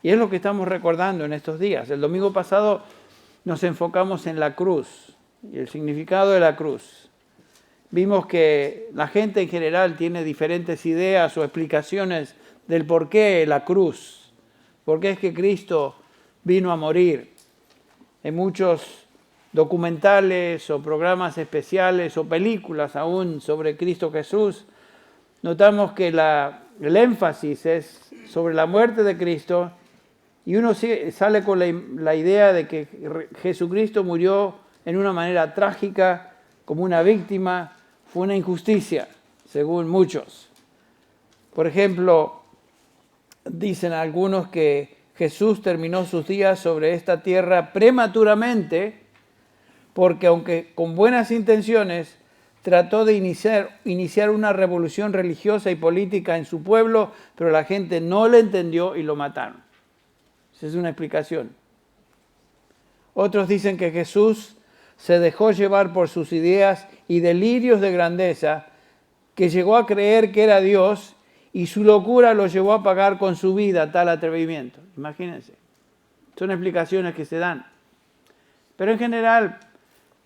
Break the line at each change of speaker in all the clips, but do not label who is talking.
Y es lo que estamos recordando en estos días. El domingo pasado nos enfocamos en la cruz y el significado de la cruz. Vimos que la gente en general tiene diferentes ideas o explicaciones del por qué la cruz, por qué es que Cristo vino a morir. En muchos documentales o programas especiales o películas aún sobre Cristo Jesús, notamos que el énfasis es sobre la muerte de Cristo y uno sale con la idea de que Jesucristo murió en una manera trágica, como una víctima, fue una injusticia, según muchos. Por ejemplo, dicen algunos que Jesús terminó sus días sobre esta tierra prematuramente, porque aunque con buenas intenciones, trató de iniciar una revolución religiosa y política en su pueblo, pero la gente no le entendió y lo mataron. Esa es una explicación. Otros dicen que Jesús se dejó llevar por sus ideas y delirios de grandeza, que llegó a creer que era Dios y su locura lo llevó a pagar con su vida tal atrevimiento. Imagínense. Son explicaciones que se dan. Pero en general,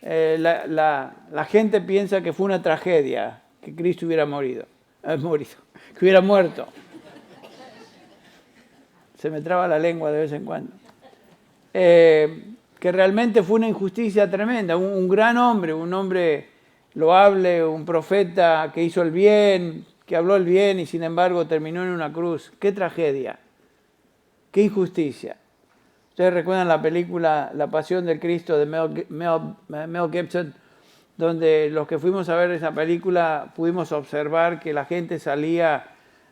la gente piensa que fue una tragedia que Cristo hubiera que hubiera muerto. Se me traba la lengua de vez en cuando. Que realmente fue una injusticia tremenda. Un gran hombre, un hombre loable, un profeta que hizo el bien, que habló el bien y sin embargo terminó en una cruz. ¡Qué tragedia! ¡Qué injusticia! Ustedes recuerdan la película La Pasión del Cristo de Mel Gibson, donde los que fuimos a ver esa película pudimos observar que la gente salía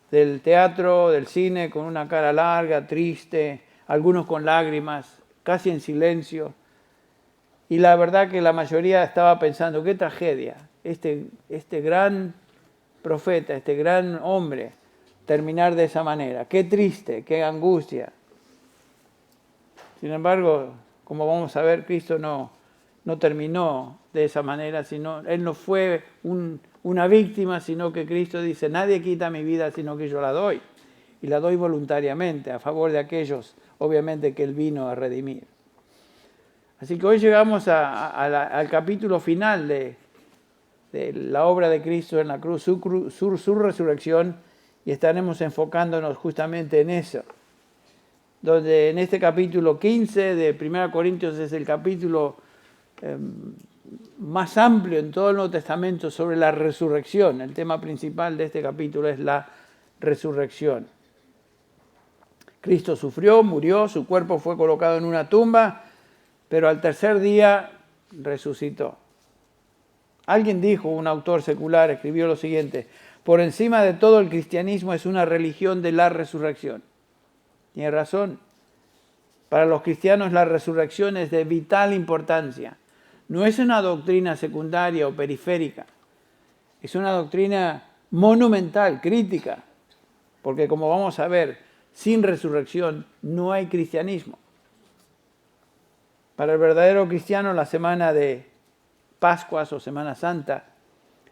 del teatro, del cine, con una cara larga, triste, algunos con lágrimas, casi en silencio. Y la verdad que la mayoría estaba pensando, qué tragedia, este gran profeta, este gran hombre, terminar de esa manera. Qué triste, qué angustia. Sin embargo, como vamos a ver, Cristo no terminó de esa manera, sino Él no fue una víctima, sino que Cristo dice, nadie quita mi vida, sino que yo la doy. Y la doy voluntariamente, a favor de aquellos, obviamente, que Él vino a redimir. Así que hoy llegamos al capítulo final de la obra de Cristo en la cruz, su resurrección, y estaremos enfocándonos justamente en eso. Donde en este capítulo 15 de 1 Corintios es el capítulo más amplio en todo el Nuevo Testamento sobre la resurrección. El tema principal de este capítulo es la resurrección. Cristo sufrió, murió, su cuerpo fue colocado en una tumba, pero al tercer día resucitó. Alguien dijo, un autor secular escribió lo siguiente: por encima de todo el cristianismo es una religión de la resurrección. Tiene razón. Para los cristianos la resurrección es de vital importancia. No es una doctrina secundaria o periférica. Es una doctrina monumental, crítica. Porque como vamos a ver, sin resurrección no hay cristianismo. Para el verdadero cristiano la semana de Pascuas o Semana Santa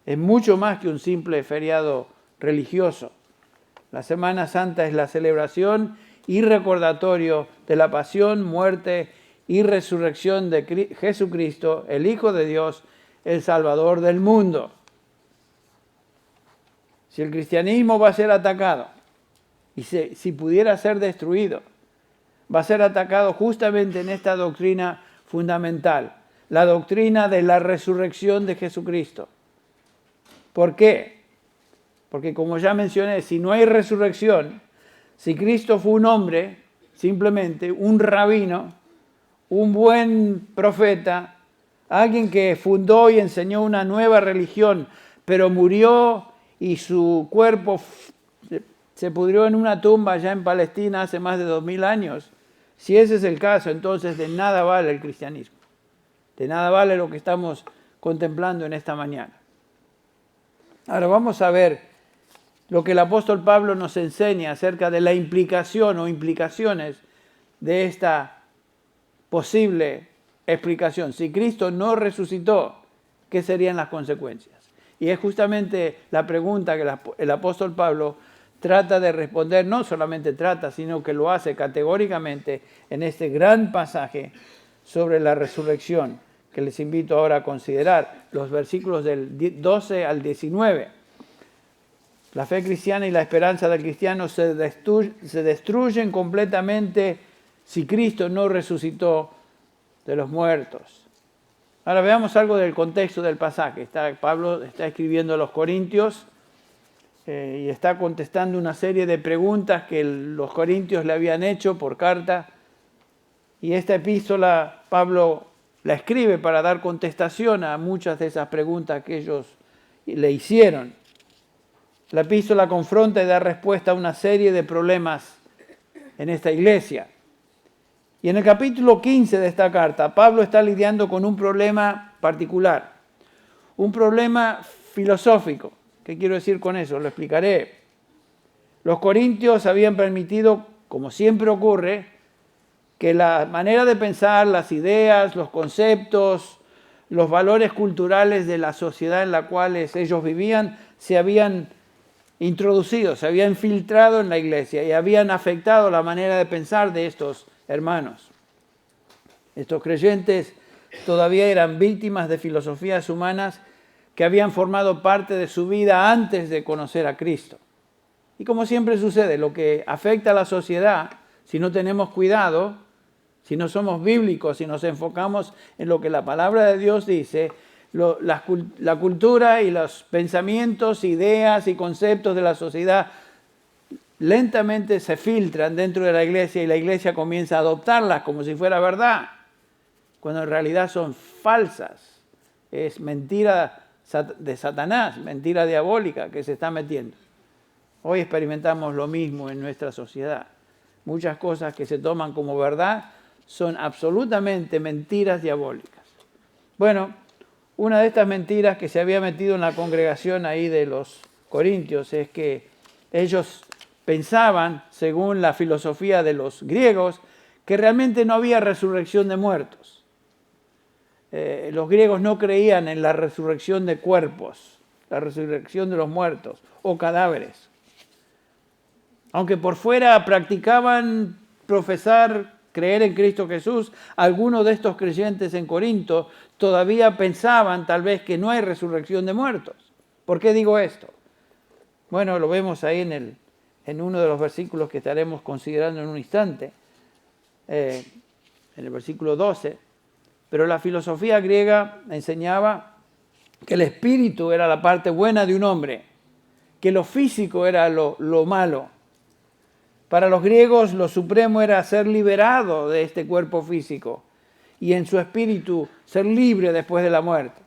es mucho más que un simple feriado religioso. La Semana Santa es la celebración y recordatorio de la pasión, muerte y resurrección de Jesucristo, el Hijo de Dios, el Salvador del mundo. Si el cristianismo va a ser atacado, y si pudiera ser destruido, va a ser atacado justamente en esta doctrina fundamental, la doctrina de la resurrección de Jesucristo. ¿Por qué? Porque como ya mencioné, si no hay resurrección, si Cristo fue un hombre, simplemente un rabino, un buen profeta, alguien que fundó y enseñó una nueva religión, pero murió y su cuerpo se pudrió en una tumba allá en Palestina hace más de 2000 años. Si ese es el caso, entonces de nada vale el cristianismo. De nada vale lo que estamos contemplando en esta mañana. Ahora vamos a ver lo que el apóstol Pablo nos enseña acerca de la implicación o implicaciones de esta posible explicación. Si Cristo no resucitó, ¿qué serían las consecuencias? Y es justamente la pregunta que el apóstol Pablo trata de responder, no solamente trata, sino que lo hace categóricamente en este gran pasaje sobre la resurrección, que les invito ahora a considerar, los versículos del 12 al 19. La fe cristiana y la esperanza del cristiano se destruyen completamente si Cristo no resucitó de los muertos. Ahora veamos algo del contexto del pasaje. Pablo está escribiendo a los Corintios y está contestando una serie de preguntas que los corintios le habían hecho por carta. Y esta epístola Pablo la escribe para dar contestación a muchas de esas preguntas que ellos le hicieron. La epístola confronta y da respuesta a una serie de problemas en esta iglesia. Y en el capítulo 15 de esta carta, Pablo está lidiando con un problema particular, un problema filosófico. ¿Qué quiero decir con eso? Lo explicaré. Los corintios habían permitido, como siempre ocurre, que la manera de pensar, las ideas, los conceptos, los valores culturales de la sociedad en la cual ellos vivían se habían introducido, se habían infiltrado en la iglesia y habían afectado la manera de pensar de estos hermanos. Estos creyentes todavía eran víctimas de filosofías humanas que habían formado parte de su vida antes de conocer a Cristo. Y como siempre sucede, lo que afecta a la sociedad, si no tenemos cuidado, si no somos bíblicos, si nos enfocamos en lo que la palabra de Dios dice, la cultura y los pensamientos, ideas y conceptos de la sociedad lentamente se filtran dentro de la iglesia y la iglesia comienza a adoptarlas como si fuera verdad, cuando en realidad son falsas. Es mentira de Satanás, mentira diabólica que se está metiendo. Hoy experimentamos lo mismo en nuestra sociedad. Muchas cosas que se toman como verdad son absolutamente mentiras diabólicas. Bueno, una de estas mentiras que se había metido en la congregación ahí de los corintios es que ellos pensaban, según la filosofía de los griegos, que realmente no había resurrección de muertos. Los griegos no creían en la resurrección de cuerpos, la resurrección de los muertos o cadáveres. Aunque por fuera practicaban profesar, creer en Cristo Jesús, algunos de estos creyentes en Corinto todavía pensaban tal vez que no hay resurrección de muertos. ¿Por qué digo esto? Bueno, lo vemos ahí en uno de los versículos que estaremos considerando en un instante, en el versículo 12. Pero la filosofía griega enseñaba que el espíritu era la parte buena de un hombre, que lo físico era lo malo. Para los griegos lo supremo era ser liberado de este cuerpo físico y en su espíritu ser libre después de la muerte.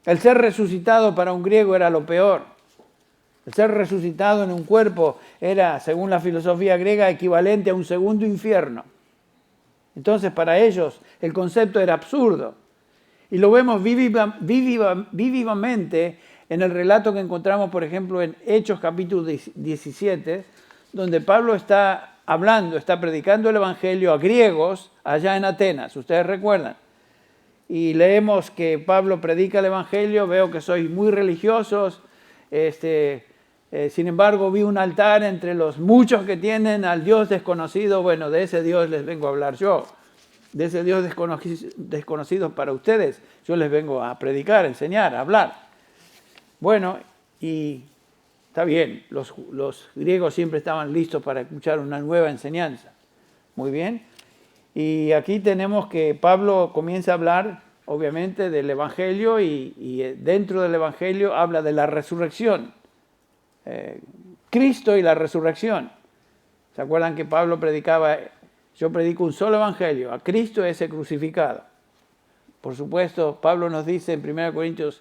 El ser resucitado para un griego era lo peor. El ser resucitado en un cuerpo era, según la filosofía griega, equivalente a un segundo infierno. Entonces, para ellos, el concepto era absurdo. Y lo vemos vivamente en el relato que encontramos, por ejemplo, en Hechos capítulo 17, donde Pablo está hablando, está predicando el Evangelio a griegos allá en Atenas. Ustedes recuerdan. Y leemos que Pablo predica el Evangelio, veo que sois muy religiosos, sin embargo vi un altar entre los muchos que tienen al Dios desconocido. Bueno, de ese Dios les vengo a hablar yo. De ese Dios desconocido para ustedes, yo les vengo a predicar, a enseñar, a hablar. Bueno, y está bien, los griegos siempre estaban listos para escuchar una nueva enseñanza. Muy bien. Y aquí tenemos que Pablo comienza a hablar, obviamente, del Evangelio y dentro del Evangelio habla de la resurrección. Cristo y la resurrección. ¿Se acuerdan que Pablo predicaba? Yo predico un solo evangelio, a Cristo ese crucificado. Por supuesto, Pablo nos dice en 1 Corintios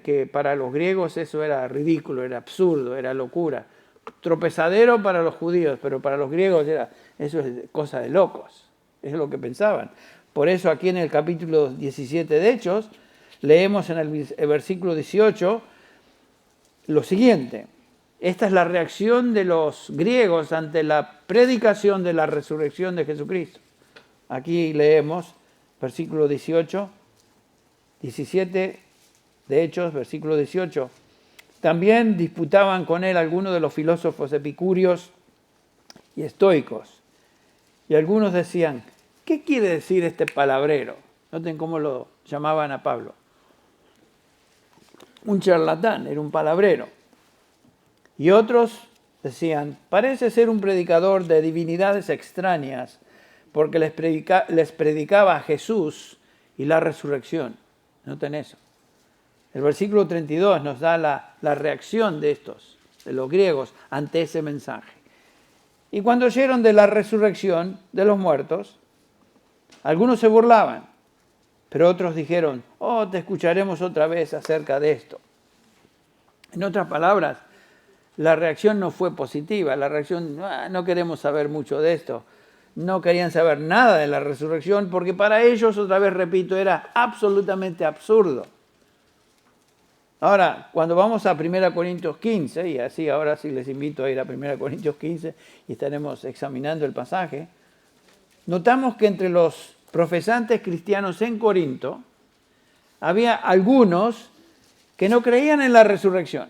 que para los griegos eso era ridículo, era absurdo, era locura. Tropezadero para los judíos, pero para los griegos eso es cosa de locos. Es lo que pensaban. Por eso aquí en el capítulo 17 de Hechos, leemos en el versículo 18 lo siguiente. Esta es la reacción de los griegos ante la predicación de la resurrección de Jesucristo. Aquí leemos versículo 18, 17 de Hechos, versículo 18. También disputaban con él algunos de los filósofos epicúreos y estoicos. Y algunos decían, ¿qué quiere decir este palabrero? Noten cómo lo llamaban a Pablo. Un charlatán, era un palabrero. Y otros decían, parece ser un predicador de divinidades extrañas, porque les predicaba a Jesús y la resurrección. Noten eso. El versículo 32 nos da la reacción de los griegos, ante ese mensaje. Y cuando oyeron de la resurrección de los muertos, algunos se burlaban, pero otros dijeron, te escucharemos otra vez acerca de esto. En otras palabras, la reacción no fue positiva, la reacción, no queremos saber mucho de esto. No querían saber nada de la resurrección, porque para ellos, otra vez repito, era absolutamente absurdo. Ahora, cuando vamos a 1 Corintios 15, y así ahora sí les invito a ir a 1 Corintios 15 y estaremos examinando el pasaje, notamos que entre los profesantes cristianos en Corinto había algunos que no creían en la resurrección.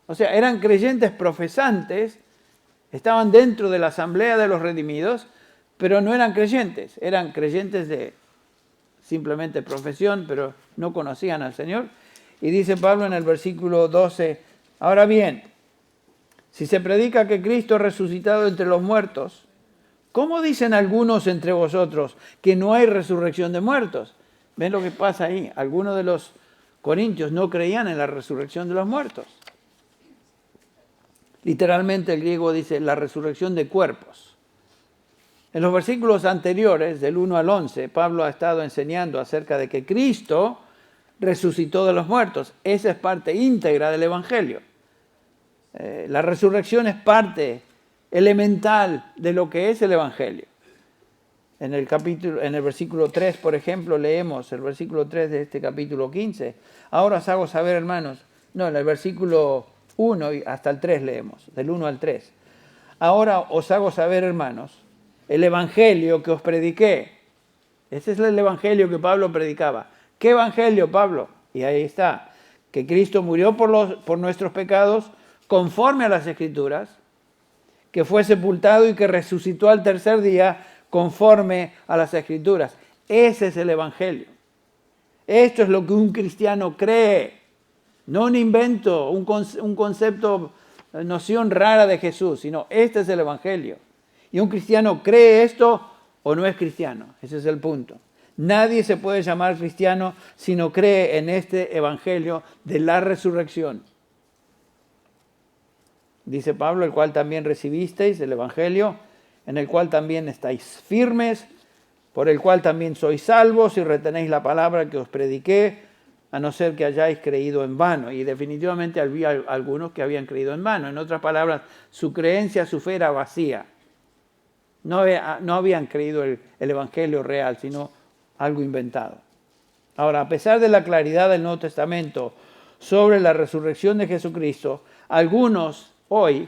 O sea, eran creyentes profesantes, estaban dentro de la asamblea de los redimidos, pero no eran creyentes de simplemente profesión, pero no conocían al Señor. Y dice Pablo en el versículo 12, ahora bien, si se predica que Cristo ha resucitado entre los muertos, ¿cómo dicen algunos entre vosotros que no hay resurrección de muertos? ¿Ven lo que pasa ahí? Algunos de los corintios no creían en la resurrección de los muertos. Literalmente el griego dice la resurrección de cuerpos. En los versículos anteriores, del 1 al 11, Pablo ha estado enseñando acerca de que Cristo resucitó de los muertos. Esa es parte íntegra del Evangelio. La resurrección es parte elemental de lo que es el Evangelio. En el versículo 3, por ejemplo, leemos el versículo 3 de este capítulo 15. Ahora os hago saber, hermanos, en el versículo 1 y hasta el 3 leemos, del 1 al 3. Ahora os hago saber, hermanos, el Evangelio que os prediqué. Ese es el Evangelio que Pablo predicaba. ¿Qué Evangelio, Pablo? Y ahí está, que Cristo murió por nuestros pecados conforme a las Escrituras, que fue sepultado y que resucitó al tercer día conforme a las Escrituras. Ese es el Evangelio. Esto es lo que un cristiano cree, no un invento, un concepto, noción rara de Jesús, sino este es el Evangelio. Y un cristiano cree esto o no es cristiano. Ese es el punto. Nadie se puede llamar cristiano si no cree en este evangelio de la resurrección. Dice Pablo, el cual también recibisteis, el evangelio, en el cual también estáis firmes, por el cual también sois salvos y retenéis la palabra que os prediqué, a no ser que hayáis creído en vano. Y definitivamente había algunos que habían creído en vano. En otras palabras, su creencia, su fe era vacía. No habían creído el evangelio real, sino algo inventado. Ahora, a pesar de la claridad del Nuevo Testamento sobre la resurrección de Jesucristo, algunos hoy,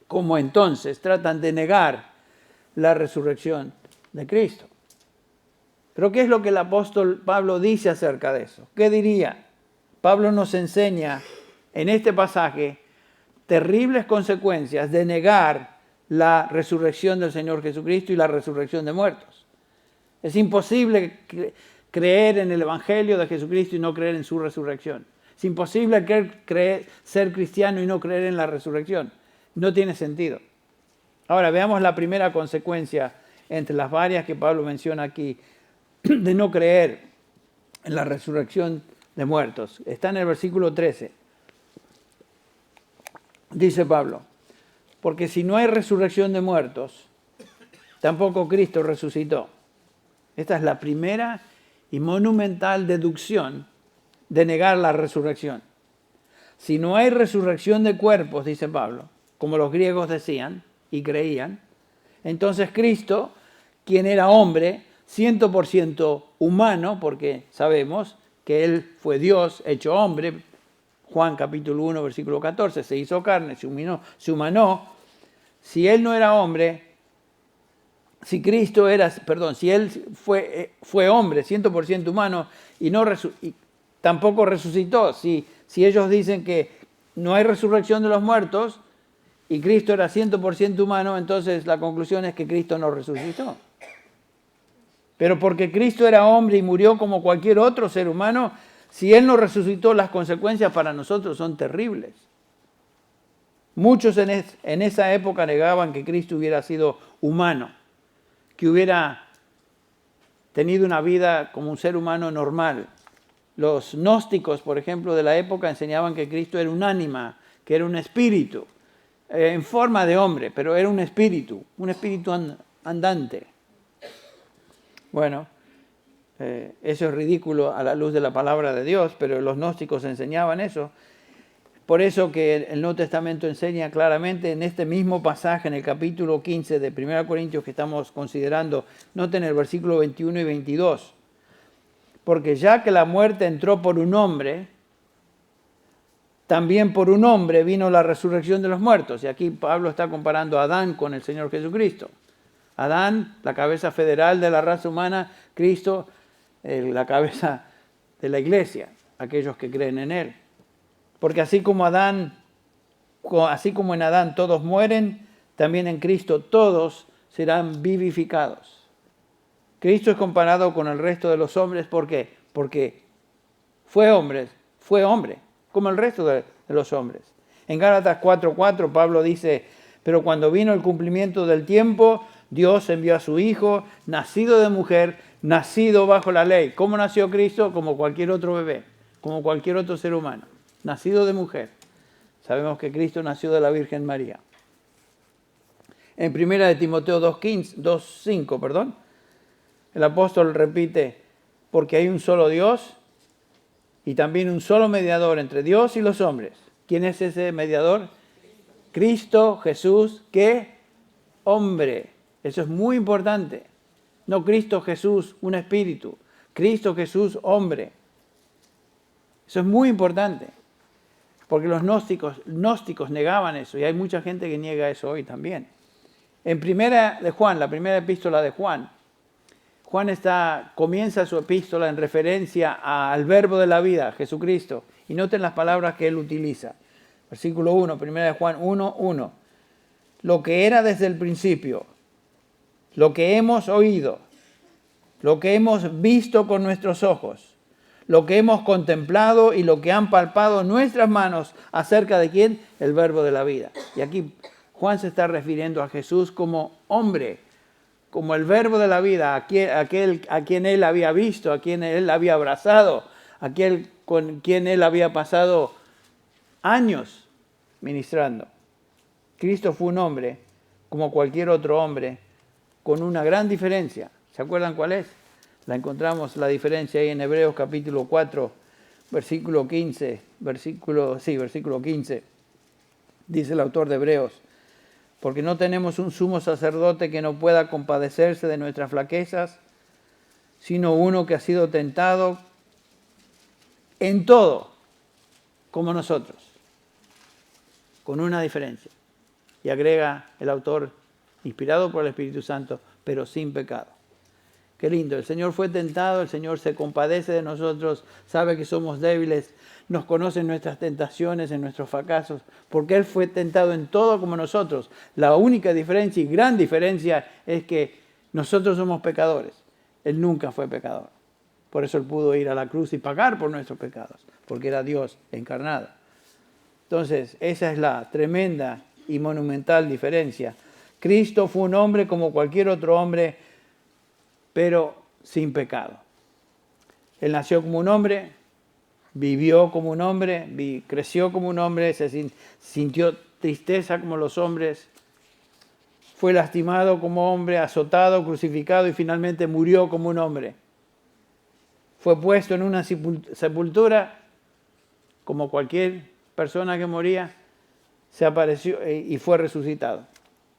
como entonces, tratan de negar la resurrección de Cristo. Pero ¿qué es lo que el apóstol Pablo dice acerca de eso? ¿Qué diría? Pablo nos enseña en este pasaje terribles consecuencias de negar la resurrección del Señor Jesucristo y la resurrección de muertos. Es imposible creer en el Evangelio de Jesucristo y no creer en su resurrección. Es imposible ser cristiano y no creer en la resurrección. No tiene sentido. Ahora veamos la primera consecuencia entre las varias que Pablo menciona aquí de no creer en la resurrección de muertos. Está en el versículo 13. Dice Pablo, porque si no hay resurrección de muertos, tampoco Cristo resucitó. Esta es la primera y monumental deducción de negar la resurrección. Si no hay resurrección de cuerpos, dice Pablo, como los griegos decían y creían, entonces Cristo, quien era hombre, 100% humano, porque sabemos que Él fue Dios hecho hombre, Juan capítulo 1, versículo 14, se hizo carne, se humanó. Si Él no era hombre, si Él fue hombre, 100% humano, y tampoco resucitó. Si ellos dicen que no hay resurrección de los muertos y Cristo era 100% humano, entonces la conclusión es que Cristo no resucitó. Pero porque Cristo era hombre y murió como cualquier otro ser humano, si Él no resucitó, las consecuencias para nosotros son terribles. Muchos en esa época negaban que Cristo hubiera sido humano, que hubiera tenido una vida como un ser humano normal. Los gnósticos, por ejemplo, de la época enseñaban que Cristo era un ánima, que era un espíritu, en forma de hombre, pero era un espíritu andante. Bueno, eso es ridículo a la luz de la palabra de Dios, pero los gnósticos enseñaban eso. Por eso que el Nuevo Testamento enseña claramente en este mismo pasaje, en el capítulo 15 de 1 Corintios que estamos considerando, noten el versículo 21 y 22. Porque ya que la muerte entró por un hombre, también por un hombre vino la resurrección de los muertos. Y aquí Pablo está comparando a Adán con el Señor Jesucristo. Adán, la cabeza federal de la raza humana, Cristo, la cabeza de la iglesia, aquellos que creen en Él. Porque así como en Adán todos mueren, también en Cristo todos serán vivificados. Cristo es comparado con el resto de los hombres, ¿por qué? Porque fue hombre, como el resto de los hombres. En Gálatas 4:4 Pablo dice, pero cuando vino el cumplimiento del tiempo, Dios envió a su Hijo, nacido de mujer, nacido bajo la ley. ¿Cómo nació Cristo? Como cualquier otro bebé, como cualquier otro ser humano, nacido de mujer. Sabemos que Cristo nació de la Virgen María. En 1 Timoteo 2:5, el apóstol repite, porque hay un solo Dios y también un solo mediador entre Dios y los hombres. ¿Quién es ese mediador? Cristo Jesús, ¿qué? Hombre. Eso es muy importante. No Cristo Jesús, un espíritu. Cristo Jesús, hombre. Eso es muy importante. Porque los gnósticos negaban eso y hay mucha gente que niega eso hoy también. En la primera epístola de Juan comienza su epístola en referencia al verbo de la vida, Jesucristo. Y noten las palabras que él utiliza. Versículo 1, 1 Juan 1:1. Lo que era desde el principio, lo que hemos oído, lo que hemos visto con nuestros ojos, lo que hemos contemplado y lo que han palpado nuestras manos acerca de ¿quién? El verbo de la vida. Y aquí Juan se está refiriendo a Jesús como hombre, como el verbo de la vida, aquel a quien él había visto, a quien él había abrazado, aquel con quien él había pasado años ministrando. Cristo fue un hombre, como cualquier otro hombre, con una gran diferencia. ¿Se acuerdan cuál es? La encontramos la diferencia ahí en Hebreos capítulo 4, versículo 15. Versículo 15. Dice el autor de Hebreos, porque no tenemos un sumo sacerdote que no pueda compadecerse de nuestras flaquezas, sino uno que ha sido tentado en todo, como nosotros, con una diferencia. Y agrega el autor, inspirado por el Espíritu Santo, pero sin pecado. Qué lindo, el Señor fue tentado, el Señor se compadece de nosotros, sabe que somos débiles, nos conoce en nuestras tentaciones, en nuestros fracasos, porque Él fue tentado en todo como nosotros. La única diferencia y gran diferencia es que nosotros somos pecadores. Él nunca fue pecador. Por eso Él pudo ir a la cruz y pagar por nuestros pecados, porque era Dios encarnado. Entonces, esa es la tremenda y monumental diferencia. Cristo fue un hombre como cualquier otro hombre, pero sin pecado. Él nació como un hombre, vivió como un hombre, creció como un hombre, se sintió tristeza como los hombres, fue lastimado como hombre, azotado, crucificado y finalmente murió como un hombre. Fue puesto en una sepultura como cualquier persona que moría, se apareció y fue resucitado.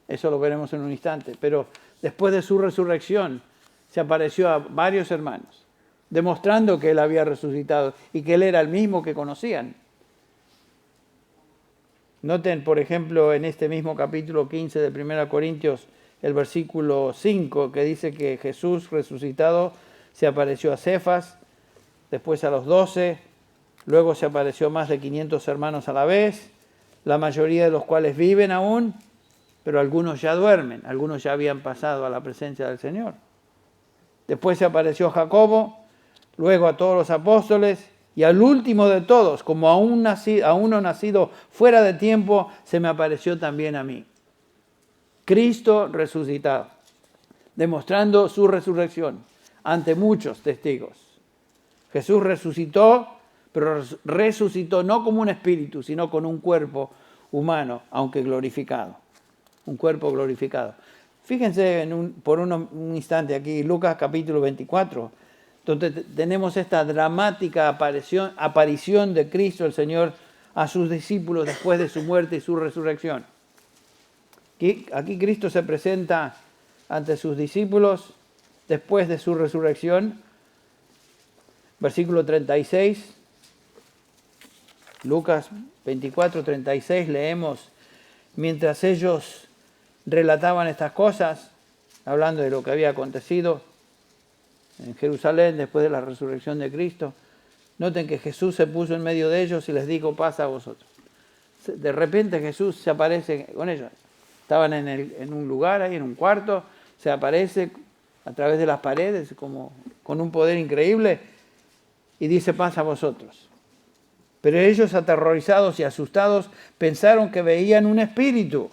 Eso lo veremos en un instante. Pero después de su resurrección, se apareció a varios hermanos, demostrando que Él había resucitado y que Él era el mismo que conocían. Noten, por ejemplo, en este mismo capítulo 15 de 1 Corintios, el versículo 5, que dice que Jesús resucitado se apareció a Cefas, después a los 12, Luego se apareció más de 500 hermanos a la vez, la mayoría de los cuales viven aún, pero algunos ya duermen, algunos ya habían pasado a la presencia del Señor. Después se apareció Jacobo, luego a todos los apóstoles, y al último de todos, como a uno nacido fuera de tiempo, se me apareció también a mí. Cristo resucitado, demostrando su resurrección ante muchos testigos. Jesús resucitó, pero resucitó no como un espíritu, sino con un cuerpo humano, aunque glorificado. Un cuerpo glorificado. Fíjense por un instante aquí, Lucas capítulo 24, donde tenemos esta dramática aparición de Cristo el Señor a sus discípulos después de su muerte y su resurrección. Aquí Cristo se presenta ante sus discípulos después de su resurrección. Versículo 36, Lucas 24, 36, leemos: mientras ellos relataban estas cosas, hablando de lo que había acontecido en Jerusalén después de la resurrección de Cristo, noten que Jesús se puso en medio de ellos y les dijo: pasa a vosotros. De repente Jesús se aparece con ellos. Estaban en un lugar ahí, en un cuarto, se aparece a través de las paredes como con un poder increíble y dice: pasa a vosotros. Pero ellos, aterrorizados y asustados, pensaron que veían un espíritu.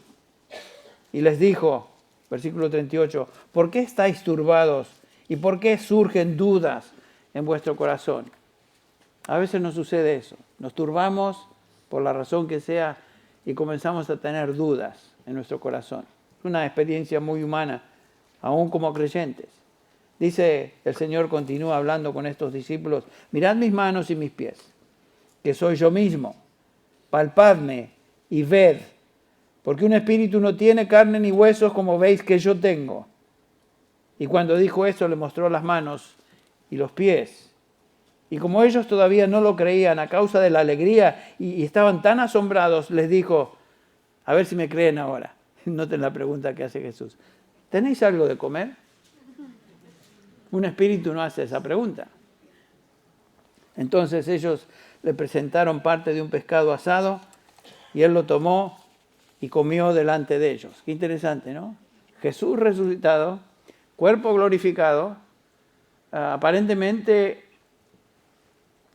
Y les dijo, versículo 38, ¿por qué estáis turbados? ¿Y por qué surgen dudas en vuestro corazón? A veces nos sucede eso. Nos turbamos por la razón que sea y comenzamos a tener dudas en nuestro corazón. Es una experiencia muy humana, aún como creyentes. Dice el Señor, continúa hablando con estos discípulos: mirad mis manos y mis pies, que soy yo mismo. Palpadme y ved, porque un espíritu no tiene carne ni huesos como veis que yo tengo. Y cuando dijo esto, le mostró las manos y los pies. Y como ellos todavía no lo creían a causa de la alegría y estaban tan asombrados, les dijo: a ver si me creen ahora. Noten la pregunta que hace Jesús: ¿tenéis algo de comer? Un espíritu no hace esa pregunta. Entonces ellos le presentaron parte de un pescado asado y él lo tomó y comió delante de ellos. Qué interesante, ¿no? Jesús resucitado, cuerpo glorificado. Aparentemente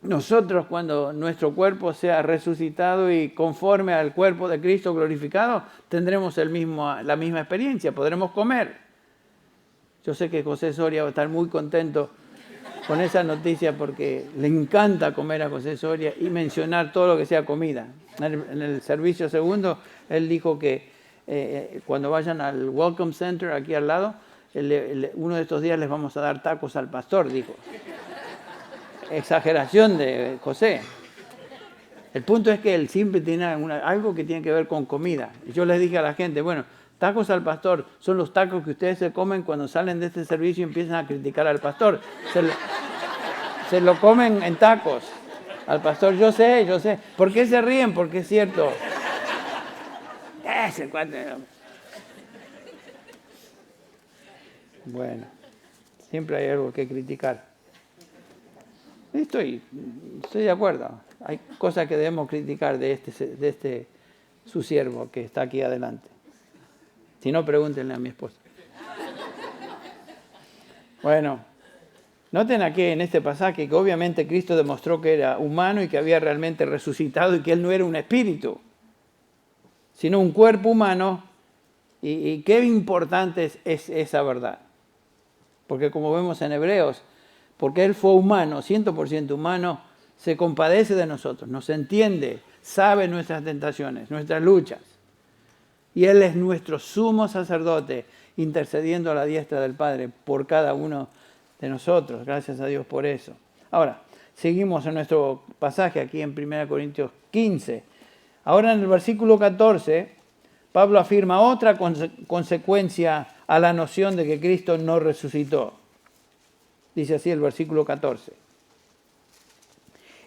nosotros, cuando nuestro cuerpo sea resucitado y conforme al cuerpo de Cristo glorificado, tendremos la misma experiencia, podremos comer. Yo sé que José Soria va a estar muy contento con esa noticia porque le encanta comer a José Soria y mencionar todo lo que sea comida. En el servicio segundo, él dijo que cuando vayan al Welcome Center aquí al lado, uno de estos días les vamos a dar tacos al pastor, dijo. Exageración de José. El punto es que él siempre tiene algo que tiene que ver con comida. Y yo les dije a la gente, bueno, tacos al pastor son los tacos que ustedes se comen cuando salen de este servicio y empiezan a criticar al pastor. Se lo comen en tacos al pastor. Yo sé. ¿Por qué se ríen? Porque es cierto. Ese cuate. Bueno, siempre hay algo que criticar. Estoy de acuerdo. Hay cosas que debemos criticar de su siervo que está aquí adelante. Si no, pregúntenle a mi esposa. Bueno, noten aquí en este pasaje que obviamente Cristo demostró que era humano y que había realmente resucitado y que Él no era un espíritu, sino un cuerpo humano. Y qué importante es esa verdad. Porque como vemos en Hebreos, porque Él fue humano, 100% humano, se compadece de nosotros, nos entiende, sabe nuestras tentaciones, nuestras luchas. Y Él es nuestro sumo sacerdote, intercediendo a la diestra del Padre por cada uno de nosotros. Gracias a Dios por eso. Ahora, seguimos en nuestro pasaje aquí en 1 Corintios 15. Ahora en el versículo 14, Pablo afirma otra consecuencia a la noción de que Cristo no resucitó. Dice así el versículo 14.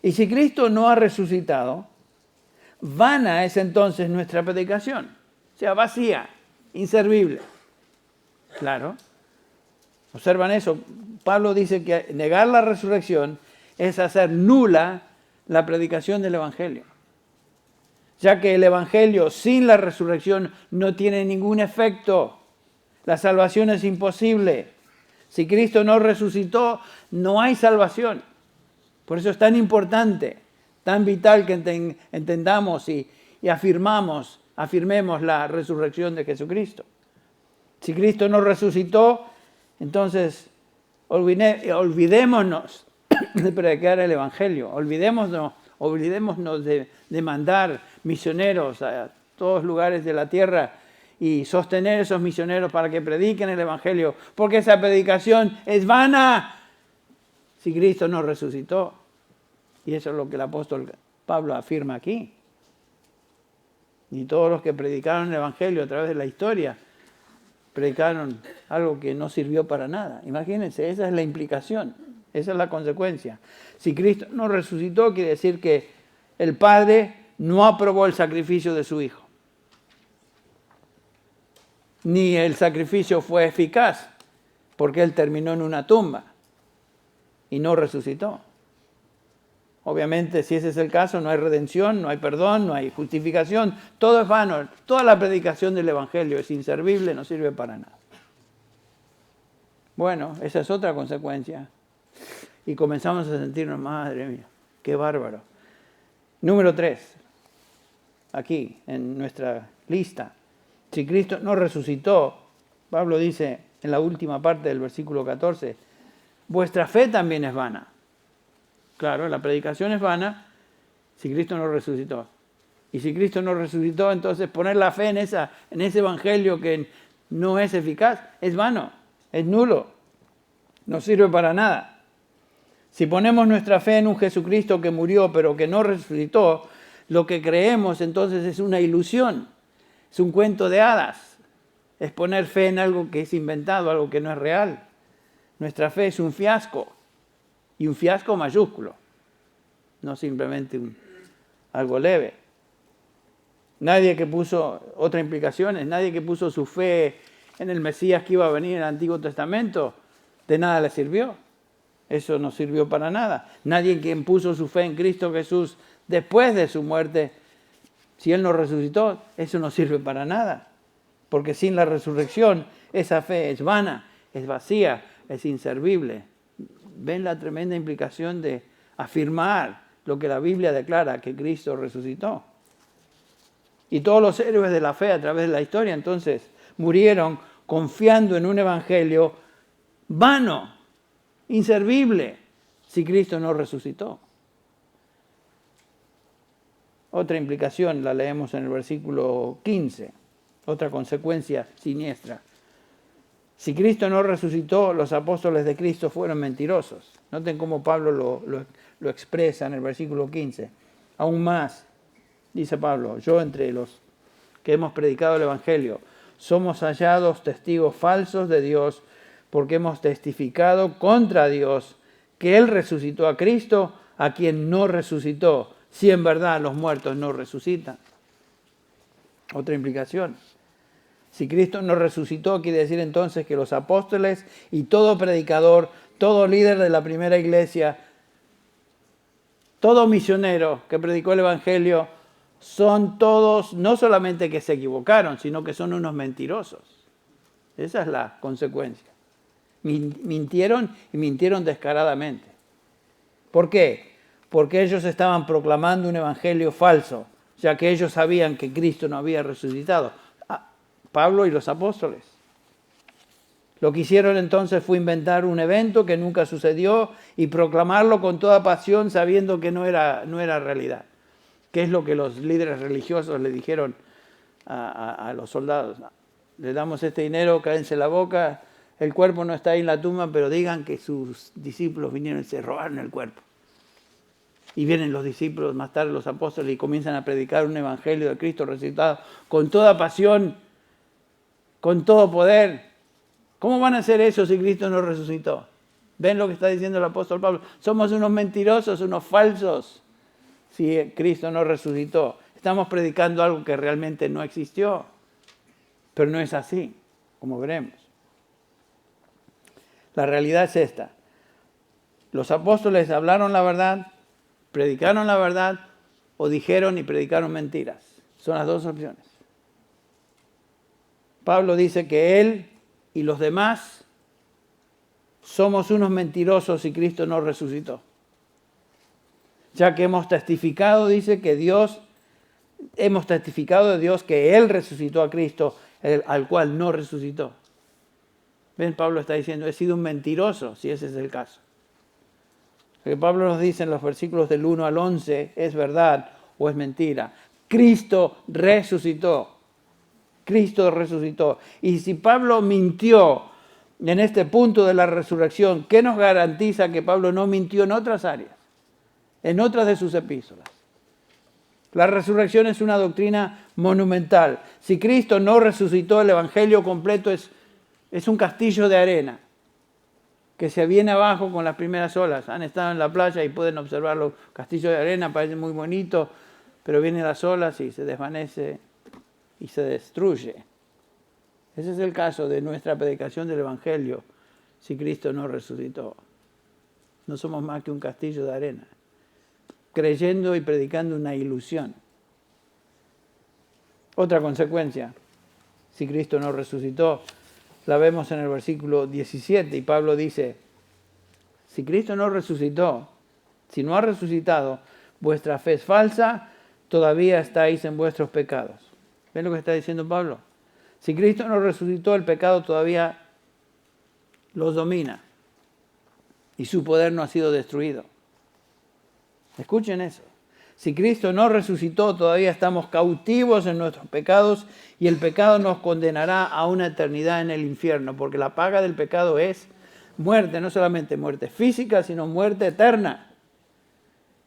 Y si Cristo no ha resucitado, vana es entonces nuestra predicación. O sea, vacía, inservible. Claro. Observan eso. Pablo dice que negar la resurrección es hacer nula la predicación del Evangelio. Ya que el Evangelio sin la resurrección no tiene ningún efecto. La salvación es imposible. Si Cristo no resucitó, no hay salvación. Por eso es tan importante, tan vital que entendamos y afirmemos la resurrección de Jesucristo. Si Cristo no resucitó, entonces olvidémonos de predicar el Evangelio. Olvidémonos de mandar misioneros a todos lugares de la tierra y sostener esos misioneros para que prediquen el Evangelio, porque esa predicación es vana si Cristo no resucitó. Y eso es lo que el apóstol Pablo afirma aquí. Y todos los que predicaron el Evangelio a través de la historia, predicaron algo que no sirvió para nada. Imagínense, esa es la implicación, esa es la consecuencia. Si Cristo no resucitó, quiere decir que el Padre no aprobó el sacrificio de su Hijo. Ni el sacrificio fue eficaz, porque Él terminó en una tumba y no resucitó. Obviamente, si ese es el caso, no hay redención, no hay perdón, no hay justificación. Todo es vano. Toda la predicación del Evangelio es inservible, no sirve para nada. Bueno, esa es otra consecuencia. Y comenzamos a sentirnos, madre mía, qué bárbaro. Número 3, aquí en nuestra lista. Si Cristo no resucitó, Pablo dice en la última parte del versículo 14, vuestra fe también es vana. Claro, la predicación es vana si Cristo no resucitó. Y si Cristo no resucitó, entonces poner la fe en ese evangelio que no es eficaz, es vano, es nulo, no sirve para nada. Si ponemos nuestra fe en un Jesucristo que murió pero que no resucitó, lo que creemos entonces es una ilusión, es un cuento de hadas, es poner fe en algo que es inventado, algo que no es real. Nuestra fe es un fiasco. Y un fiasco mayúsculo, no simplemente algo leve. Nadie que puso, otra implicación es, nadie que puso su fe en el Mesías que iba a venir en el Antiguo Testamento, de nada le sirvió. Eso no sirvió para nada. Nadie que puso su fe en Cristo Jesús después de su muerte, si Él no resucitó, eso no sirve para nada. Porque sin la resurrección, esa fe es vana, es vacía, es inservible. ¿Ven la tremenda implicación de afirmar lo que la Biblia declara, que Cristo resucitó? Y todos los héroes de la fe a través de la historia, entonces, murieron confiando en un evangelio vano, inservible, si Cristo no resucitó. Otra implicación la leemos en el versículo 15, otra consecuencia siniestra. Si Cristo no resucitó, los apóstoles de Cristo fueron mentirosos. Noten cómo Pablo lo expresa en el versículo 15. Aún más, dice Pablo, yo entre los que hemos predicado el Evangelio, somos hallados testigos falsos de Dios porque hemos testificado contra Dios que Él resucitó a Cristo, a quien no resucitó, si en verdad los muertos no resucitan. Otra implicación. Si Cristo no resucitó, quiere decir entonces que los apóstoles y todo predicador, todo líder de la primera iglesia, todo misionero que predicó el Evangelio, son todos, no solamente que se equivocaron, sino que son unos mentirosos. Esa es la consecuencia. Mintieron y mintieron descaradamente. ¿Por qué? Porque ellos estaban proclamando un evangelio falso, ya que ellos sabían que Cristo no había resucitado. Pablo y los apóstoles. Lo que hicieron entonces fue inventar un evento que nunca sucedió y proclamarlo con toda pasión sabiendo que no era realidad. ¿Qué es lo que los líderes religiosos le dijeron a los soldados? Le damos este dinero, cállense la boca, el cuerpo no está ahí en la tumba, pero digan que sus discípulos vinieron y se robaron el cuerpo. Y vienen los discípulos, más tarde los apóstoles, y comienzan a predicar un evangelio de Cristo resucitado con toda pasión, con todo poder. ¿Cómo van a hacer eso si Cristo no resucitó? ¿Ven lo que está diciendo el apóstol Pablo? Somos unos mentirosos, unos falsos, si Cristo no resucitó. Estamos predicando algo que realmente no existió. Pero no es así, como veremos. La realidad es esta. Los apóstoles hablaron la verdad, Predicaron la verdad o dijeron y predicaron mentiras. Son las dos opciones. Pablo dice que él y los demás somos unos mentirosos si Cristo no resucitó. Ya que hemos testificado, dice que hemos testificado de Dios que Él resucitó a Cristo, al cual no resucitó. ¿Ven? Pablo está diciendo, he sido un mentiroso, si ese es el caso. Lo que Pablo nos dice en los versículos del 1 al 11, ¿es verdad o es mentira? Cristo resucitó. Cristo resucitó. Y si Pablo mintió en este punto de la resurrección, ¿qué nos garantiza que Pablo no mintió en otras áreas? En otras de sus epístolas. La resurrección es una doctrina monumental. Si Cristo no resucitó, el evangelio completo es un castillo de arena que se viene abajo con las primeras olas. Han estado en la playa y pueden observar los castillos de arena, parecen muy bonitos, pero vienen las olas y se desvanece y se destruye. Ese es el caso de nuestra predicación del evangelio si Cristo no resucitó. No somos más que un castillo de arena, creyendo y predicando una ilusión. Otra consecuencia, si Cristo no resucitó, la vemos en el versículo 17, y Pablo dice, si Cristo no resucitó, si no ha resucitado, vuestra fe es falsa, todavía estáis en vuestros pecados. ¿Ven lo que está diciendo Pablo? Si Cristo no resucitó, el pecado todavía los domina, y su poder no ha sido destruido. Escuchen eso. Si Cristo no resucitó, todavía estamos cautivos en nuestros pecados y el pecado nos condenará a una eternidad en el infierno, porque la paga del pecado es muerte, no solamente muerte física, sino muerte eterna.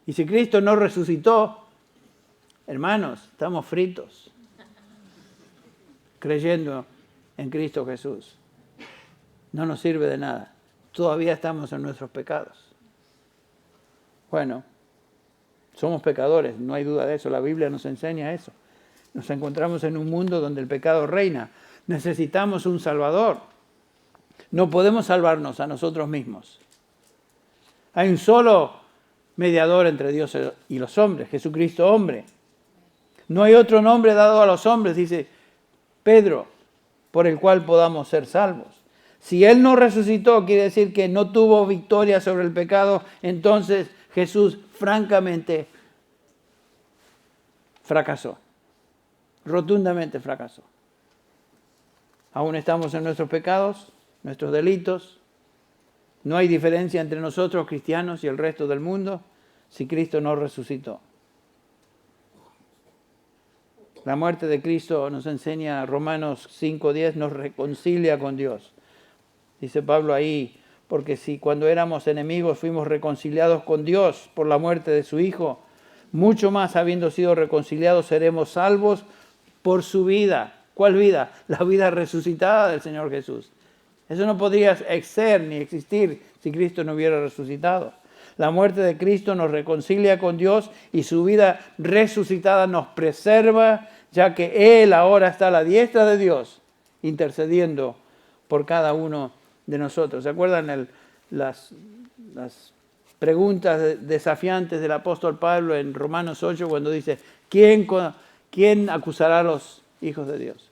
Y si Cristo no resucitó, hermanos, estamos fritos, creyendo en Cristo Jesús. No nos sirve de nada. Todavía estamos en nuestros pecados. Bueno, somos pecadores, no hay duda de eso. La Biblia nos enseña eso. Nos encontramos en un mundo donde el pecado reina. Necesitamos un Salvador. No podemos salvarnos a nosotros mismos. Hay un solo mediador entre Dios y los hombres, Jesucristo hombre. No hay otro nombre dado a los hombres, dice Pedro, por el cual podamos ser salvos. Si Él no resucitó, quiere decir que no tuvo victoria sobre el pecado, entonces Jesús francamente fracasó. Rotundamente fracasó. Aún estamos en nuestros pecados, nuestros delitos. No hay diferencia entre nosotros, cristianos, y el resto del mundo si Cristo no resucitó. La muerte de Cristo, nos enseña Romanos 5:10, nos reconcilia con Dios. Dice Pablo ahí, porque si cuando éramos enemigos fuimos reconciliados con Dios por la muerte de su Hijo, mucho más habiendo sido reconciliados seremos salvos por su vida. ¿Cuál vida? La vida resucitada del Señor Jesús. Eso no podría ser ni existir si Cristo no hubiera resucitado. La muerte de Cristo nos reconcilia con Dios y su vida resucitada nos preserva, ya que Él ahora está a la diestra de Dios, intercediendo por cada uno de nosotros. ¿Se acuerdan las preguntas desafiantes del apóstol Pablo en Romanos 8 cuando dice, ¿quién acusará a los hijos de Dios?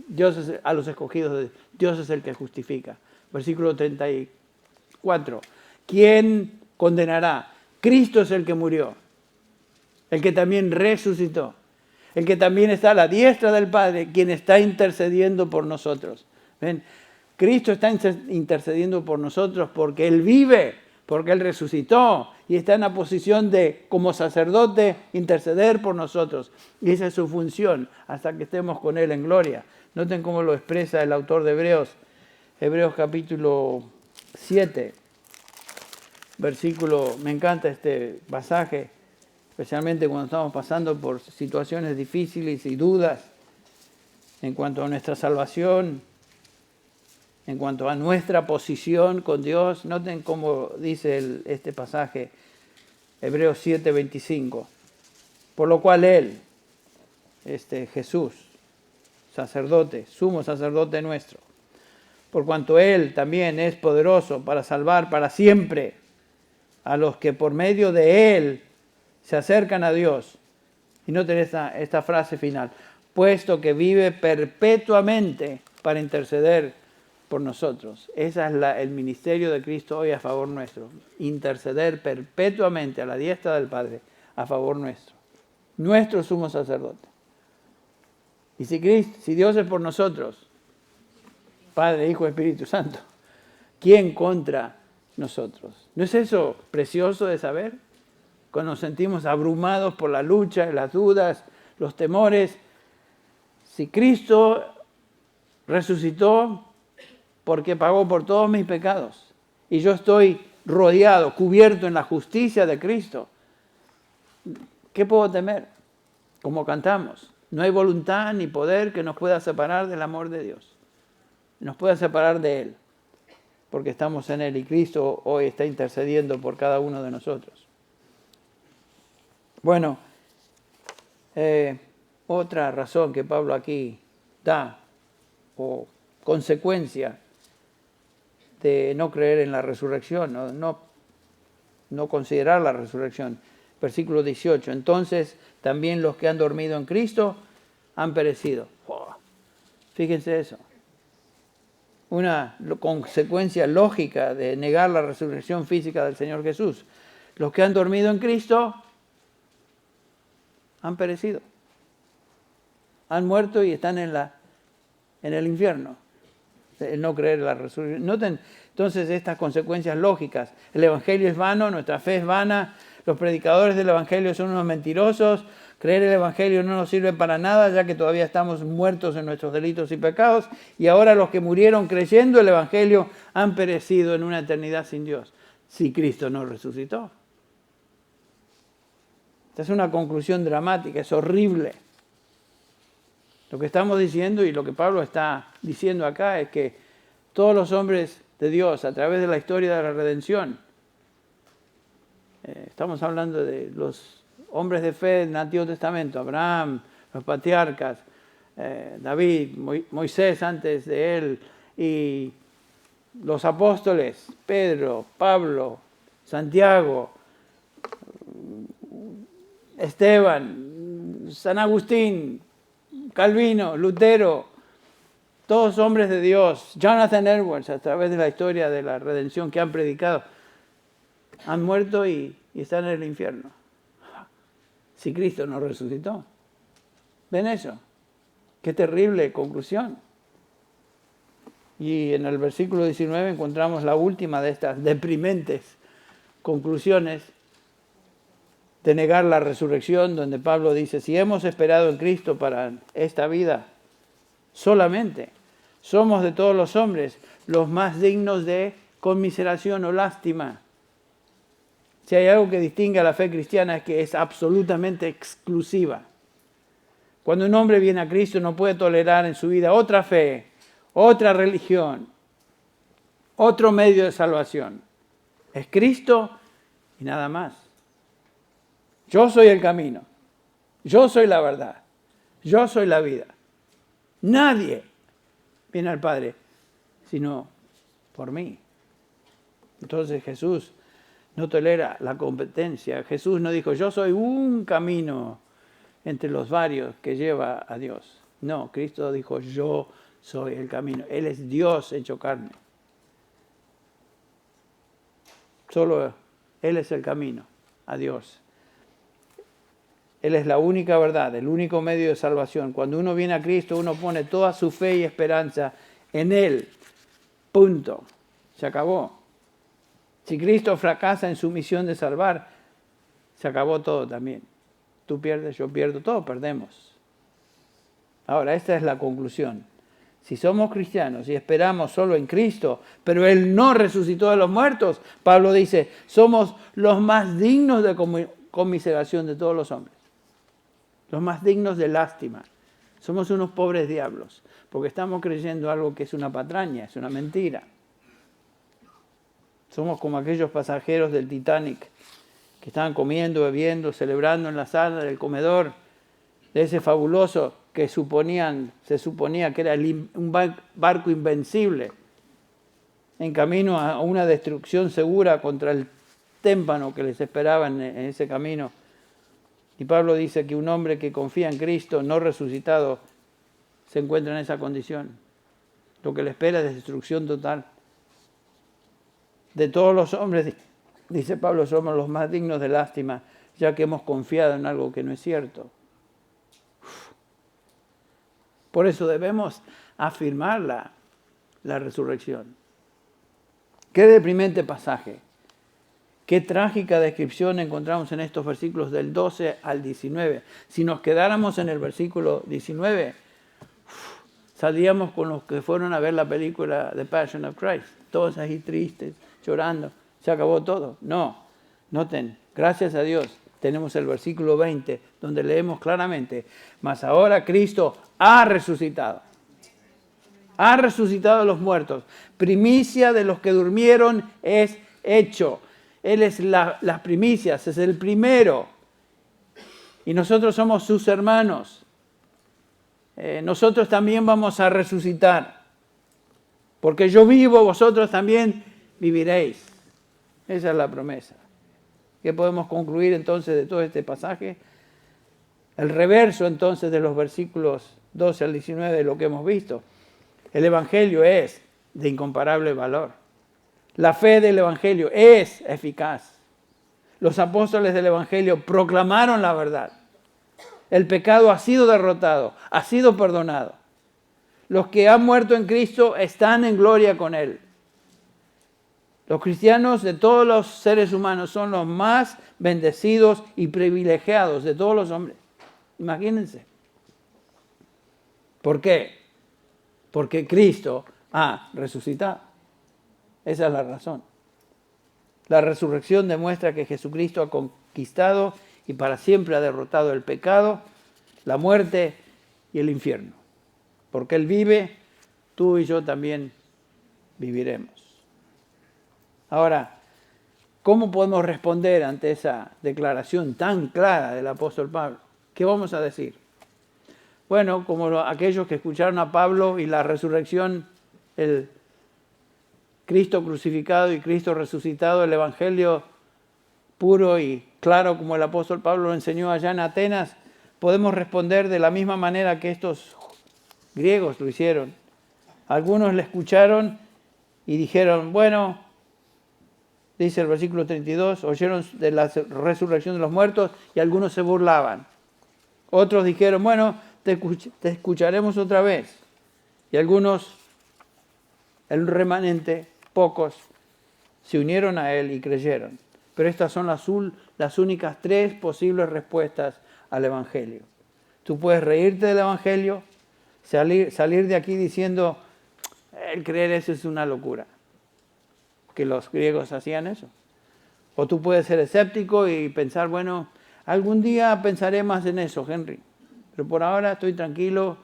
Dios es a los escogidos de Dios. Dios es el que justifica. Versículo 34. ¿Quién condenará? Cristo es el que murió, el que también resucitó, el que también está a la diestra del Padre, quien está intercediendo por nosotros. ¿Ven? Cristo está intercediendo por nosotros porque Él vive, porque Él resucitó y está en la posición de, como sacerdote, interceder por nosotros. Y esa es su función hasta que estemos con Él en gloria. Noten cómo lo expresa el autor de Hebreos, Hebreos capítulo 7, versículo, me encanta este pasaje, especialmente cuando estamos pasando por situaciones difíciles y dudas en cuanto a nuestra salvación, en cuanto a nuestra posición con Dios. Noten cómo dice este pasaje, Hebreos 7, 25. Por lo cual Él, Jesús, sacerdote, sumo sacerdote nuestro, por cuanto Él también es poderoso para salvar para siempre a los que por medio de Él se acercan a Dios. Y noten esta frase final, puesto que vive perpetuamente para interceder por nosotros. Ese es el ministerio de Cristo hoy a favor nuestro. Interceder perpetuamente a la diestra del Padre a favor nuestro. Nuestro sumo sacerdote. Y si Dios es por nosotros, Padre, Hijo, Espíritu Santo, ¿quién contra nosotros? ¿No es eso precioso de saber? Cuando nos sentimos abrumados por la lucha, las dudas, los temores. Si Cristo resucitó porque pagó por todos mis pecados y yo estoy rodeado, cubierto en la justicia de Cristo, ¿qué puedo temer? Como cantamos, no hay voluntad ni poder que nos pueda separar del amor de Dios. Nos pueda separar de Él, porque estamos en Él y Cristo hoy está intercediendo por cada uno de nosotros. Bueno, otra razón que Pablo aquí da, o consecuencia de no creer en la resurrección, no considerar la resurrección. Versículo 18, entonces también los que han dormido en Cristo han perecido. ¡Wow! Fíjense eso. Una consecuencia lógica de negar la resurrección física del Señor Jesús. Los que han dormido en Cristo han perecido. Han muerto y están en el infierno. El no creer en la resurrección. Noten entonces estas consecuencias lógicas. El Evangelio es vano, nuestra fe es vana, los predicadores del Evangelio son unos mentirosos, creer el Evangelio no nos sirve para nada, ya que todavía estamos muertos en nuestros delitos y pecados, y ahora los que murieron creyendo el Evangelio han perecido en una eternidad sin Dios, si Cristo no resucitó. Esta es una conclusión dramática, es horrible. Lo que estamos diciendo y lo que Pablo está diciendo acá es que todos los hombres de Dios, a través de la historia de la redención, estamos hablando de los hombres de fe del Antiguo Testamento, Abraham, los patriarcas, David, Moisés antes de él, y los apóstoles, Pedro, Pablo, Santiago, Esteban, San Agustín, Calvino, Lutero, todos hombres de Dios, Jonathan Edwards, a través de la historia de la redención que han predicado, han muerto y están en el infierno. Si Cristo no resucitó. ¿Ven eso? Qué terrible conclusión. Y en el versículo 19 encontramos la última de estas deprimentes conclusiones de negar la resurrección, donde Pablo dice, si hemos esperado en Cristo para esta vida solamente, somos de todos los hombres los más dignos de conmiseración o lástima. Si hay algo que distingue a la fe cristiana es que es absolutamente exclusiva. Cuando un hombre viene a Cristo no puede tolerar en su vida otra fe, otra religión, otro medio de salvación. Es Cristo y nada más. Yo soy el camino, yo soy la verdad, yo soy la vida. Nadie viene al Padre sino por mí. Entonces Jesús no tolera la competencia. Jesús no dijo, yo soy un camino entre los varios que lleva a Dios. No, Cristo dijo, yo soy el camino. Él es Dios hecho carne. Solo Él es el camino a Dios. Él es la única verdad, el único medio de salvación. Cuando uno viene a Cristo, uno pone toda su fe y esperanza en Él. Punto. Se acabó. Si Cristo fracasa en su misión de salvar, se acabó todo también. Tú pierdes, yo pierdo, todos perdemos. Ahora, esta es la conclusión. Si somos cristianos y esperamos solo en Cristo, pero Él no resucitó de los muertos, Pablo dice, somos los más dignos de conmiseración de todos los hombres. Los más dignos de lástima. Somos unos pobres diablos, porque estamos creyendo algo que es una patraña, es una mentira. Somos como aquellos pasajeros del Titanic que estaban comiendo, bebiendo, celebrando en la sala del comedor de ese fabuloso que se suponía que era un barco invencible en camino a una destrucción segura contra el témpano que les esperaba en ese camino Y Pablo dice que un hombre que confía en Cristo, no resucitado, se encuentra en esa condición. Lo que le espera es destrucción total. De todos los hombres, dice Pablo, somos los más dignos de lástima, ya que hemos confiado en algo que no es cierto. Por eso debemos afirmar la resurrección. Qué deprimente pasaje. Qué trágica descripción encontramos en estos versículos del 12 al 19. Si nos quedáramos en el versículo 19, saldríamos con los que fueron a ver la película The Passion of Christ. Todos ahí tristes, llorando. Se acabó todo. No. Noten, gracias a Dios, tenemos el versículo 20, donde leemos claramente, mas ahora Cristo ha resucitado. Ha resucitado a los muertos. Primicia de los que durmieron es hecho. Él es las primicias, es el primero. Y nosotros somos sus hermanos. Nosotros también vamos a resucitar. Porque yo vivo, vosotros también viviréis. Esa es la promesa. ¿Qué podemos concluir entonces de todo este pasaje? El reverso entonces de los versículos 12 al 19 de lo que hemos visto. El Evangelio es de incomparable valor. La fe del Evangelio es eficaz. Los apóstoles del Evangelio proclamaron la verdad. El pecado ha sido derrotado, ha sido perdonado. Los que han muerto en Cristo están en gloria con Él. Los cristianos de todos los seres humanos son los más bendecidos y privilegiados de todos los hombres. Imagínense. ¿Por qué? Porque Cristo ha resucitado. Esa es la razón. La resurrección demuestra que Jesucristo ha conquistado y para siempre ha derrotado el pecado, la muerte y el infierno. Porque Él vive, tú y yo también viviremos. Ahora, ¿cómo podemos responder ante esa declaración tan clara del apóstol Pablo? ¿Qué vamos a decir? Bueno, como aquellos que escucharon a Pablo y la resurrección, el Cristo crucificado y Cristo resucitado, el Evangelio puro y claro como el apóstol Pablo lo enseñó allá en Atenas, podemos responder de la misma manera que estos griegos lo hicieron. Algunos le escucharon y dijeron, bueno, dice el versículo 32, oyeron de la resurrección de los muertos y algunos se burlaban. Otros dijeron, bueno, te escucharemos otra vez. Y algunos, el remanente, pocos, se unieron a él y creyeron. Pero estas son las únicas tres posibles respuestas al Evangelio. Tú puedes reírte del Evangelio, salir de aquí diciendo, el creer eso es una locura. Que los griegos hacían eso. O tú puedes ser escéptico y pensar, bueno, algún día pensaré más en eso, Henry. Pero por ahora estoy tranquilo,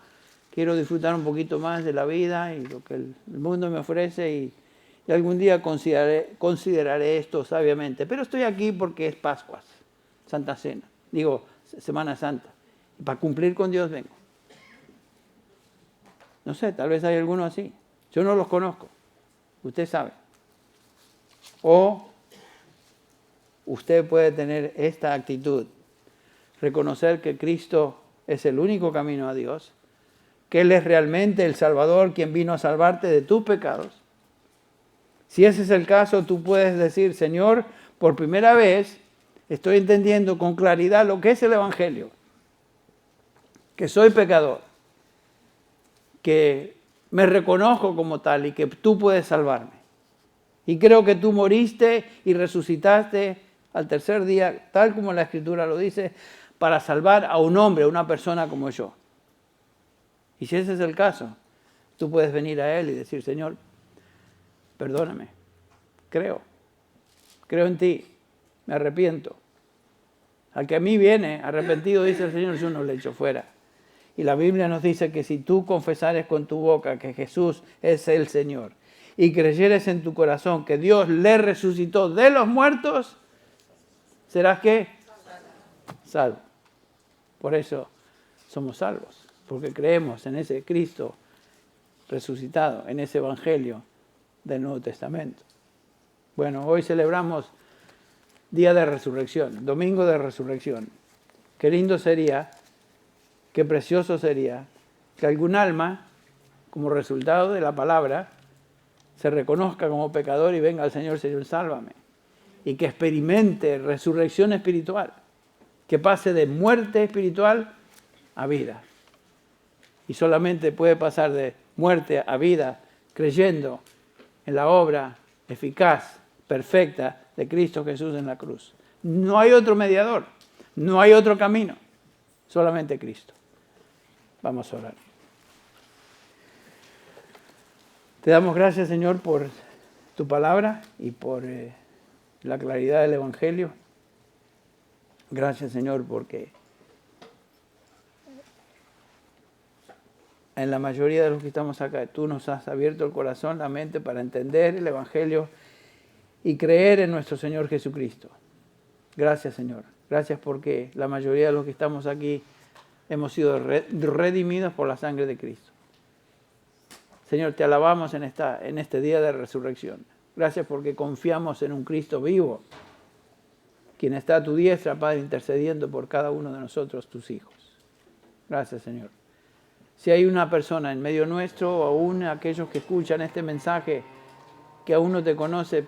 quiero disfrutar un poquito más de la vida y lo que el mundo me ofrece y algún día consideraré esto sabiamente. Pero estoy aquí porque es Pascuas, Santa Cena, Semana Santa. Y para cumplir con Dios vengo. No sé, tal vez hay alguno así. Yo no los conozco. Usted sabe. O usted puede tener esta actitud. Reconocer que Cristo es el único camino a Dios. Que Él es realmente el Salvador, quien vino a salvarte de tus pecados. Si ese es el caso, tú puedes decir, Señor, por primera vez estoy entendiendo con claridad lo que es el Evangelio. Que soy pecador. Que me reconozco como tal y que tú puedes salvarme. Y creo que tú moriste y resucitaste al tercer día, tal como la Escritura lo dice, para salvar a un hombre, a una persona como yo. Y si ese es el caso, tú puedes venir a Él y decir, Señor, perdóname, creo en ti, me arrepiento. Al que a mí viene arrepentido, dice el Señor, yo no le echo fuera. Y la Biblia nos dice que si tú confesares con tu boca que Jesús es el Señor y creyeres en tu corazón que Dios le resucitó de los muertos, serás ¿qué? Salvo. Por eso somos salvos, porque creemos en ese Cristo resucitado, en ese Evangelio del Nuevo Testamento. Bueno, hoy celebramos Día de Resurrección, Domingo de Resurrección. Qué lindo sería, qué precioso sería que algún alma, como resultado de la palabra, se reconozca como pecador y venga al Señor, Señor, sálvame. Y que experimente resurrección espiritual, que pase de muerte espiritual a vida. Y solamente puede pasar de muerte a vida creyendo en la obra eficaz, perfecta de Cristo Jesús en la cruz. No hay otro mediador, no hay otro camino, solamente Cristo. Vamos a orar. Te damos gracias, Señor, por tu palabra y por la claridad del Evangelio. Gracias, Señor, porque en la mayoría de los que estamos acá, tú nos has abierto el corazón, la mente para entender el Evangelio y creer en nuestro Señor Jesucristo. Gracias, Señor. Gracias porque la mayoría de los que estamos aquí hemos sido redimidos por la sangre de Cristo. Señor, te alabamos en este día de resurrección. Gracias porque confiamos en un Cristo vivo, quien está a tu diestra, Padre, intercediendo por cada uno de nosotros, tus hijos. Gracias, Señor. Si hay una persona en medio nuestro, o aún aquellos que escuchan este mensaje, que aún no te conoce,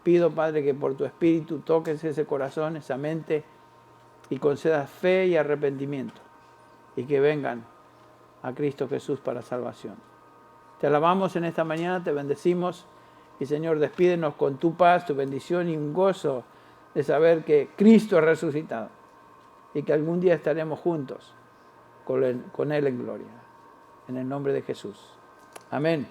pido, Padre, que por tu Espíritu toques ese corazón, esa mente, y concedas fe y arrepentimiento, y que vengan a Cristo Jesús para salvación. Te alabamos en esta mañana, te bendecimos, y Señor, despídenos con tu paz, tu bendición y un gozo de saber que Cristo ha resucitado, y que algún día estaremos juntos con Él en gloria. En el nombre de Jesús. Amén.